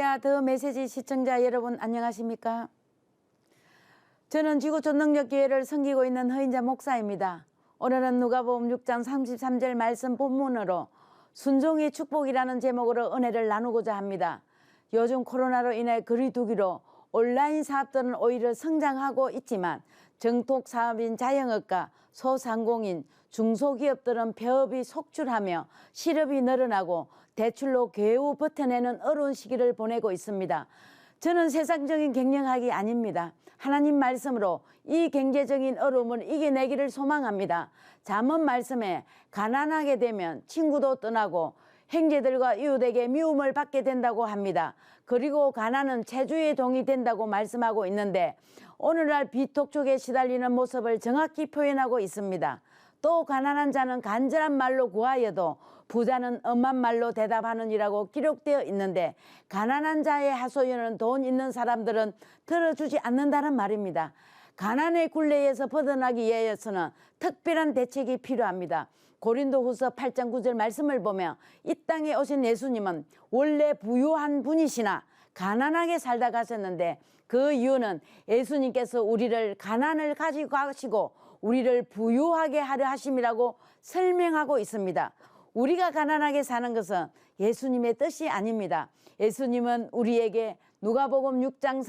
할렐루야 더 메시지 시청자 여러분 안녕하십니까? 저는 지구 전능력교회를 섬기고 있는 허인자 목사입니다. 오늘은 누가복음 6장 33절 말씀 본문으로 순종의 축복이라는 제목으로 은혜를 나누고자 합니다. 요즘 코로나로 인해 거리두기로 온라인 사업들은 오히려 성장하고 있지만 정통 사업인 자영업과 소상공인, 중소기업들은 폐업이 속출하며 실업이 늘어나고 대출로 겨우 버텨내는 어려운 시기를 보내고 있습니다. 저는 세상적인 갱년학이 아닙니다. 하나님 말씀으로 이 경제적인 어려움을 이겨내기를 소망합니다. 잠언 말씀에 가난하게 되면 친구도 떠나고 형제들과 이웃에게 미움을 받게 된다고 합니다. 그리고 가난은 체주의 동이 된다고 말씀하고 있는데 오늘날 비톡촉에 시달리는 모습을 정확히 표현하고 있습니다. 또 가난한 자는 간절한 말로 구하여도 부자는 엄한 말로 대답하느니라고 기록되어 있는데 가난한 자의 하소연은 돈 있는 사람들은 들어주지 않는다는 말입니다. 가난의 굴레에서 벗어나기 위해서는 특별한 대책이 필요합니다. 고린도후서 8장 9절 말씀을 보면 이 땅에 오신 예수님은 원래 부유한 분이시나 가난하게 살다 가셨는데 그 이유는 예수님께서 우리를 가난을 가지고 가시고 우리를 부유하게 하려 하심이라고 설명하고 있습니다. 우리가 가난하게 사는 것은 예수님의 뜻이 아닙니다. 예수님은 우리에게 누가복음 6장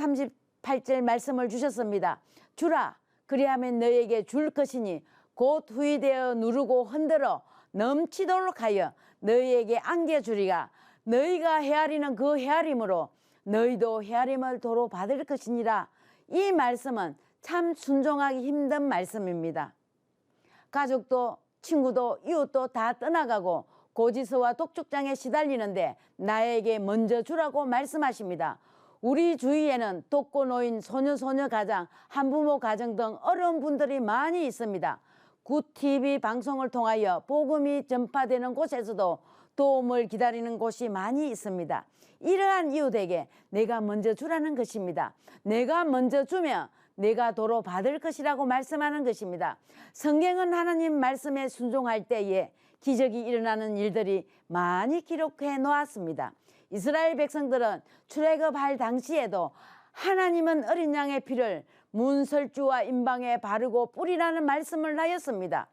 38절 말씀을 주셨습니다. 주라 그리하면 너에게 줄 것이니 곧 후이되어 누르고 흔들어 넘치도록 하여 너희에게 안겨주리가 너희가 헤아리는 그 헤아림으로 너희도 헤아림을 도로 받을 것이니라. 이 말씀은 참 순종하기 힘든 말씀입니다. 가족도 친구도 이웃도 다 떠나가고 고지서와 독촉장에 시달리는데 나에게 먼저 주라고 말씀하십니다. 우리 주위에는 독거노인, 소녀 가장, 한부모 가정 등 어려운 분들이 많이 있습니다. 굿TV 방송을 통하여 복음이 전파되는 곳에서도 도움을 기다리는 곳이 많이 있습니다. 이러한 이웃에게 내가 먼저 주라는 것입니다. 내가 먼저 주면 내가 도로 받을 것이라고 말씀하는 것입니다. 성경은 하나님 말씀에 순종할 때에 기적이 일어나는 일들이 많이 기록해 놓았습니다. 이스라엘 백성들은 출애굽할 당시에도 하나님은 어린 양의 피를 문설주와 임방에 바르고 뿌리라는 말씀을 하였습니다.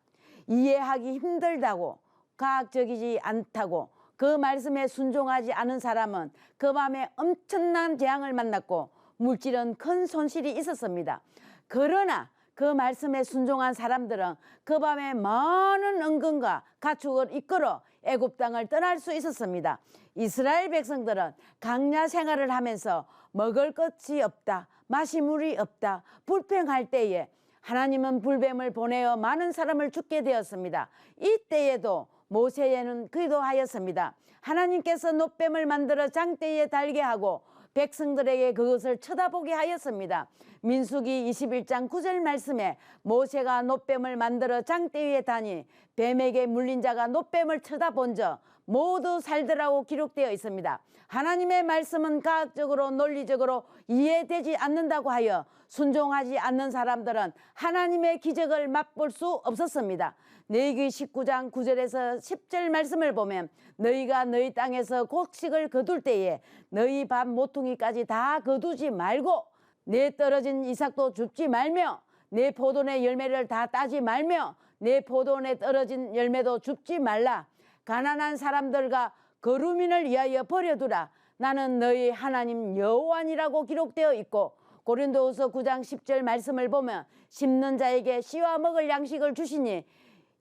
이해하기 힘들다고 과학적이지 않다고 그 말씀에 순종하지 않은 사람은 그 밤에 엄청난 재앙을 만났고 물질은 큰 손실이 있었습니다. 그러나 그 말씀에 순종한 사람들은 그 밤에 많은 은근과 가축을 이끌어 애굽 땅을 떠날 수 있었습니다. 이스라엘 백성들은 강야 생활을 하면서 먹을 것이 없다, 마실 물이 없다, 불평할 때에 하나님은 불뱀을 보내어 많은 사람을 죽게 되었습니다. 이때에도 모세에는 기도하였습니다. 하나님께서 놋뱀을 만들어 장대에 달게 하고 백성들에게 그것을 쳐다보게 하였습니다. 민수기 21장 9절 말씀에 모세가 놋뱀을 만들어 장대 위에 다니 뱀에게 물린 자가 놋뱀을 쳐다본 적 모두 살더라고 기록되어 있습니다. 하나님의 말씀은 과학적으로 논리적으로 이해되지 않는다고 하여 순종하지 않는 사람들은 하나님의 기적을 맛볼 수 없었습니다. 레위기 19장 9절에서 10절 말씀을 보면 너희가 너희 땅에서 곡식을 거둘 때에 너희 밥 모퉁이까지 다 거두지 말고 내 떨어진 이삭도 줍지 말며 내 포도내 열매를 다 따지 말며 내 포도내 떨어진 열매도 줍지 말라. 가난한 사람들과 거루민을 위하여 버려두라. 나는 너희 하나님 여호와니라고 기록되어 있고 고린도후서 9장 10절 말씀을 보면 심는 자에게 씨와 먹을 양식을 주시니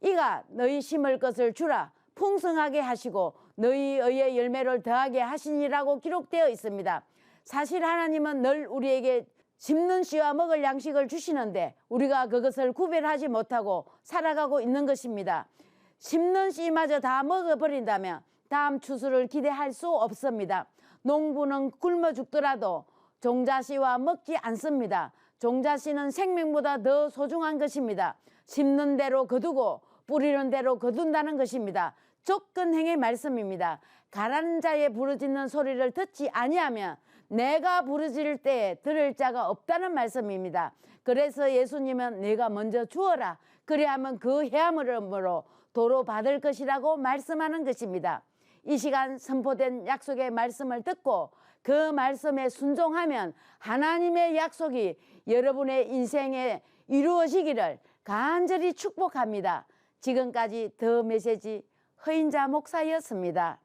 이가 너희 심을 것을 주라. 풍성하게 하시고 너희 의의 열매를 더하게 하시니라고 기록되어 있습니다. 사실 하나님은 늘 우리에게 심는 씨와 먹을 양식을 주시는데 우리가 그것을 구별하지 못하고 살아가고 있는 것입니다. 심는 씨마저 다 먹어버린다면 다음 추수를 기대할 수 없습니다. 농부는 굶어 죽더라도 종자씨와 먹지 않습니다. 종자씨는 생명보다 더 소중한 것입니다. 심는 대로 거두고 뿌리는 대로 거둔다는 것입니다. 조건행의 말씀입니다. 가난한 자의 부르짖는 소리를 듣지 아니하면 내가 부르짖을 때에 들을 자가 없다는 말씀입니다. 그래서 예수님은 내가 먼저 주어라. 그리하면 그 헤아림으로 도로 받을 것이라고 말씀하는 것입니다. 이 시간 선포된 약속의 말씀을 듣고 그 말씀에 순종하면 하나님의 약속이 여러분의 인생에 이루어지기를 간절히 축복합니다. 지금까지 더 메시지 허인자 목사였습니다.